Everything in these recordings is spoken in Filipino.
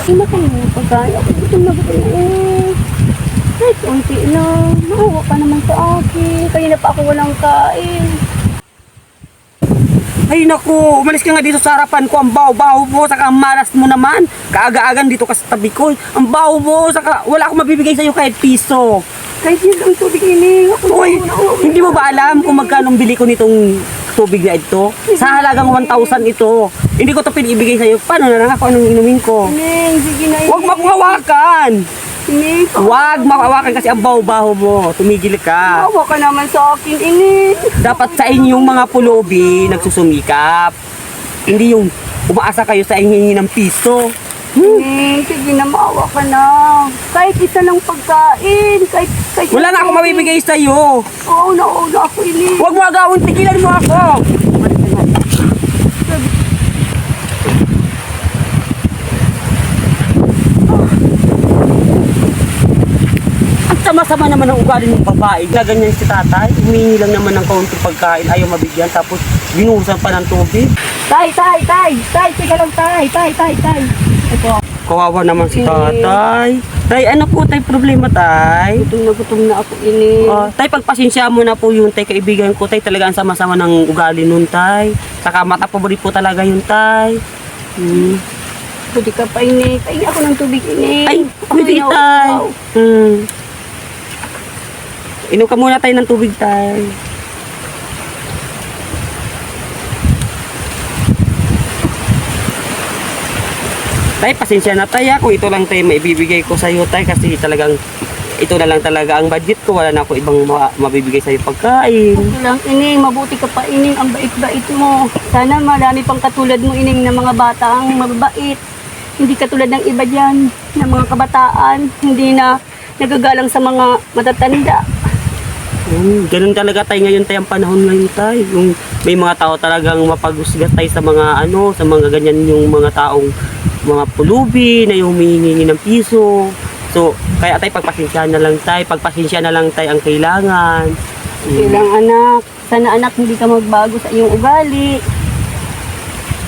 Hindi kayo ng pagkain. Ako gutom na gutom na eh. Kahit unti lang. Maawa ka naman sa akin. Kaya na pa ako walang kain. Ay naku, umalis ka nga dito sa harapan ko. Ang baho-baho mo, saka ang malas mo naman. Kaaga-agan dito ka sa tabi ko. Ang baho mo, saka wala akong mabibigay sa'yo kahit piso. Kahit yun ang tubig ining. Uy, hindi mo ba alam kung magkano bili ko nitong tubig na ito? Sa halagang 1,000 ito. Hindi ko ito pinibigay sa'yo. Paano na lang ako anong inumin ko? Ining, sige na. Huwag maghawakan! Ining, Huwag mahawakan kasi ang baho-baho mo. Tumigil ka. maawa ka naman sa akin. Ining. Dapat sa inyong mga pulubi nagsusumikap. Hindi yung umaasa kayo sa hingi ng piso. Ining, sige na, maawa ka na. Kahit isa lang pagkain. Kahit Wala na akong mabibigay sa'yo. Oo na ako, Ining. Huwag mo agawin, tigilan mo ako. Ang sama-sama naman ang ugali ng babae. Na ganyan si tatay, humingi lang naman ng kaunting pagkain, ayaw mabigyan, tapos binuhusan pa ng tubig. Tay, sige lang, tay. Ito, Kawawa naman si tatay. Tay, ano po tay problema tay? gutom na ako, Ining. Tay, pagpasensya mo na po yun, tay, kaibigan ko, tay, talaga ang sama-sama ng ugali nun, tay. Saka mata po po talaga yun, tay. Pwede ka pa, Ining. Pahingi ako ng tubig, Ining. Ay, pwede, Ayaw, tay. wow. Inom ka muna tayo ng tubig, tay. Tay, pasensya na tay, kung ito lang tay maibibigay ko sa iyo, tay, kasi talagang ito na lang talaga ang budget ko, wala na ako ibang mabibigay sa iyo pagkain. Okay lang, Ining. Mabuti ka pa, Ining. Ang bait-bait mo. Sana marami pang katulad mo, Ining, na mga bata ang mababait. Hindi katulad ng iba dyan, ng mga kabataan. Hindi na nagagalang sa mga matatanda. Ganun talaga tayo ngayon tayo, ang panahon ngayon tayo. Yung may mga tao talagang mapag-usgas tayo sa mga sa mga ganyan yung mga taong mga pulubi na yung humihingi ng piso. So, kaya tayo pagpasensya na lang tayo ang kailangan. Kailang anak, sana anak hindi ka magbago sa iyong ugali.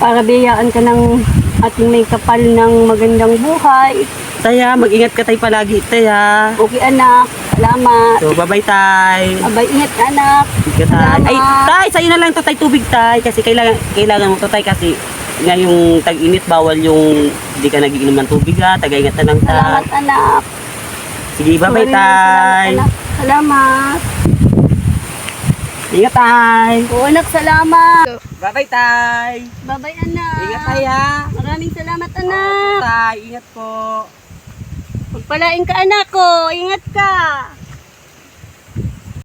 Para biyayaan ka ng ating may kapal ng magandang buhay. Taya, mag-ingat ka tayo palagi, taya. Okay anak, salamat. So, bye-bye tay. Abay, ingat ka, anak. Sige tay. Ay, tay, sa'yo na lang to tay, tubig tay. Kasi kailangan mo to tay kasi ngayong tag-init, bawal yung hindi ka nagiinom ng tubig ha. Taga-ingat na lang tay. Salamat anak. Sige, bye-bye Sorry, tay. salamat, anak. Salamat. Ingat tay. Oo anak, salamat. Bye-bye tay. Bye-bye anak. Ingat tay ha. Maraming salamat Oo, anak. tay, ingat po. Pagpalain ka anak ko. Ingat ka.